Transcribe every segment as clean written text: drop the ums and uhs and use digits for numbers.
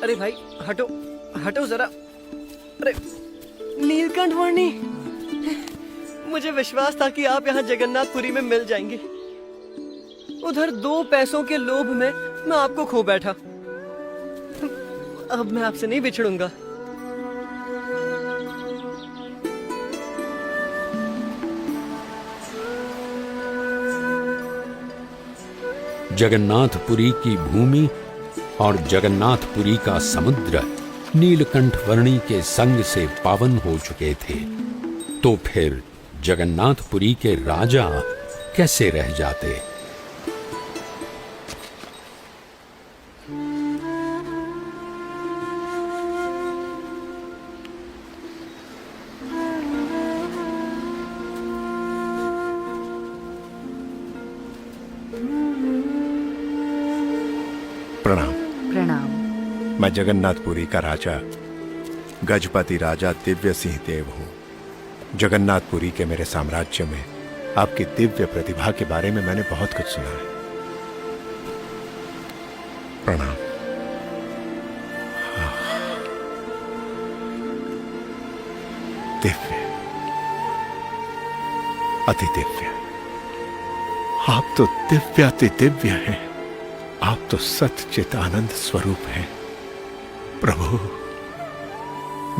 अरे भाई हटो, हटो जरा। अरे नीलकंठ वर्णी, मुझे विश्वास था कि आप यहाँ जगन्नाथपुरी में मिल जाएंगे। उधर 2 पैसों के लोभ में मैं आपको खो बैठा। अब मैं आपसे नहीं बिछड़ूंगा। जगन्नाथपुरी की भूमि और जगन्नाथपुरी का समुद्र नीलकंठ वर्णी के संग से पावन हो चुके थे, तो फिर जगन्नाथपुरी के राजा कैसे रह जाते। प्रणाम। प्रणाम। मैं जगन्नाथपुरी का राजा गजपति राजा दिव्य सिंह देव हूँ। जगन्नाथपुरी के मेरे साम्राज्य में आपकी दिव्य प्रतिभा के बारे में मैंने बहुत कुछ सुना है। प्रणाम। दिव्य, अति दिव्य। आप तो दिव्य अति दिव्य हैं। आप तो सच्चित आनंद स्वरूप हैं। प्रभु,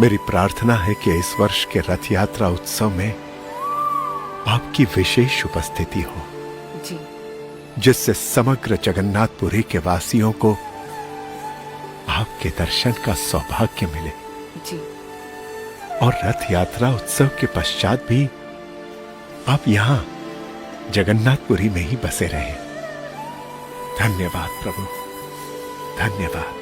मेरी प्रार्थना है कि इस वर्ष के रथ यात्रा उत्सव में आपकी विशेष उपस्थिति हो जी, जिससे समग्र जगन्नाथपुरी के वासियों को आपके दर्शन का सौभाग्य मिले जी। और रथ यात्रा उत्सव के पश्चात भी आप यहां जगन्नाथपुरी में ही बसे रहें। धन्यवाद प्रभु, धन्यवाद।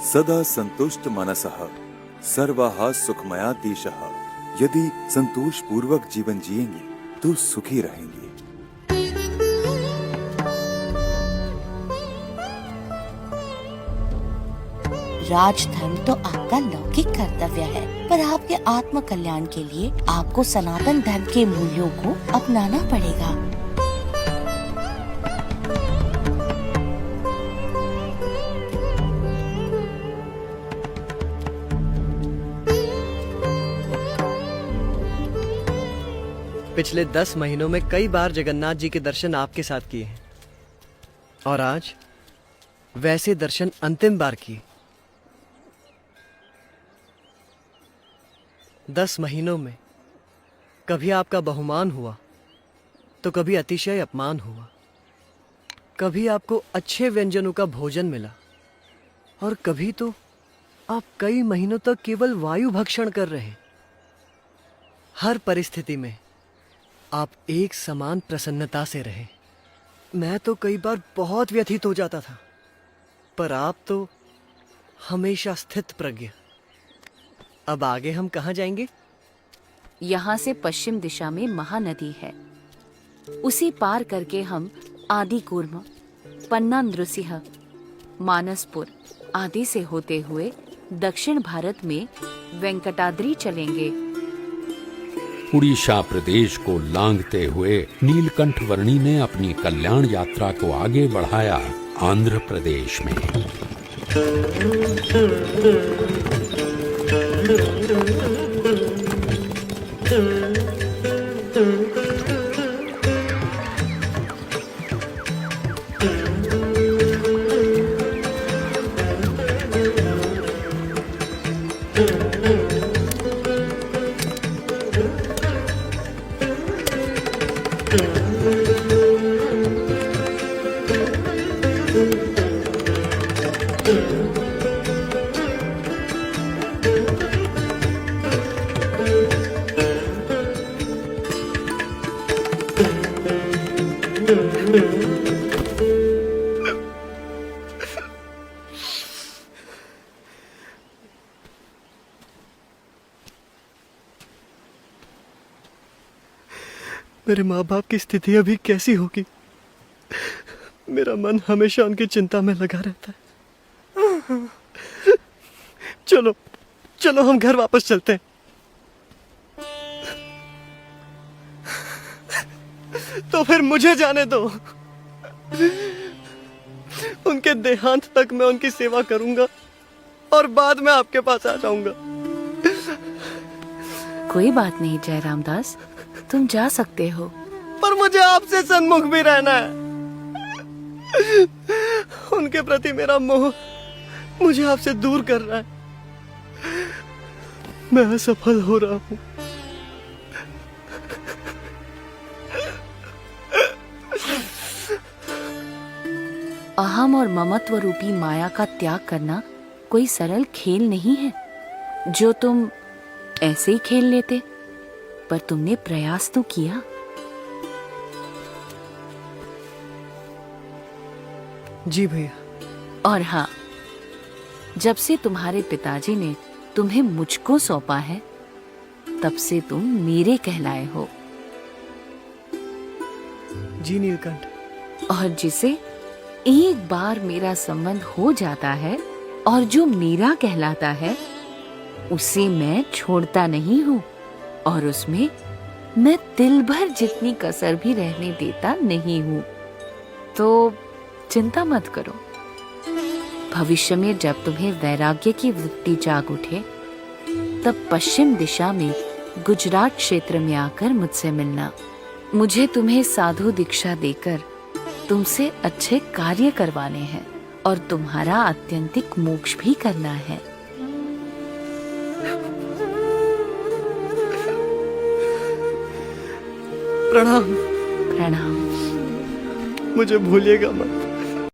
सदा संतुष्ट मनसः सर्वाः सुखमया दिशः। यदि संतोष पूर्वक जीवन जिएंगे तो सुखी रहेंगे। राजधर्म तो आपका लौकिक कर्तव्य है, पर आपके आत्म कल्याण के लिए आपको सनातन धर्म के मूल्यों को अपनाना पड़ेगा। पिछले 10 महीनों में कई बार जगन्नाथ जी के दर्शन आपके साथ किए हैं, और आज वैसे दर्शन अंतिम बार किए। 10 महीनों में कभी आपका बहुमान हुआ तो कभी अतिशय अपमान हुआ, कभी आपको अच्छे व्यंजनों का भोजन मिला और कभी तो आप कई महीनों तक केवल वायु भक्षण कर रहे। हर परिस्थिति में आप एक समान प्रसन्नता से रहे। मैं तो कई बार बहुत व्यथित हो जाता था, पर आप तो हमेशा स्थित प्रज्ञ। अब आगे हम कहाँ जाएंगे? यहाँ से पश्चिम दिशा में महानदी है। उसी पार करके हम आदिकूर्म, पन्ना नृसिंह, मानसपुर आदि से होते हुए दक्षिण भारत में वेंकटाद्रि चलेंगे। उड़ीसा प्रदेश को लांघते हुए नीलकंठ वर्णी ने अपनी कल्याण यात्रा को आगे बढ़ाया आंध्र प्रदेश में। मेरे माँ बाप की स्थिति अभी कैसी होगी? मेरा मन हमेशा उनकी चिंता में लगा रहता है। चलो चलो हम घर वापस चलते हैं। तो फिर मुझे जाने दो। उनके देहांत तक मैं उनकी सेवा करूंगा और बाद में आपके पास आ जाऊंगा। कोई बात नहीं जय रामदास, तुम जा सकते हो। पर मुझे आपसे सन्मुख भी रहना है। उनके प्रति मेरा मोह मुझे आपसे दूर कर रहा है। मैं असफल हो रहा हूं। अहम और ममत्व रूपी माया का त्याग करना कोई सरल खेल नहीं है जो तुम ऐसे ही खेल लेते, पर तुमने प्रयास तो किया। जी भैया। और हाँ, जब से तुम्हारे पिताजी ने तुम्हें मुझको सौंपा है, तब से तुम मेरे कहलाए हो। जी नीलकंठ। और जिसे एक बार मेरा संबंध हो जाता है और जो मेरा कहलाता है, उसे मैं छोड़ता नहीं हूँ और उसमें मैं तिल भर जितनी कसर भी रहने देता नहीं हूँ। तो चिंता मत करो। भविष्य में जब तुम्हें वैराग्य की वृत्ति जाग उठे, तब पश्चिम दिशा में गुजरात क्षेत्र में आकर मुझसे मिलना। मुझे तुम्हें साधु दीक्षा देकर तुमसे अच्छे कार्य करवाने हैं और तुम्हारा आत्यंतिक मोक्ष भी करना है। प्रणाम। प्रणाम। मुझे भूलिएगा मत।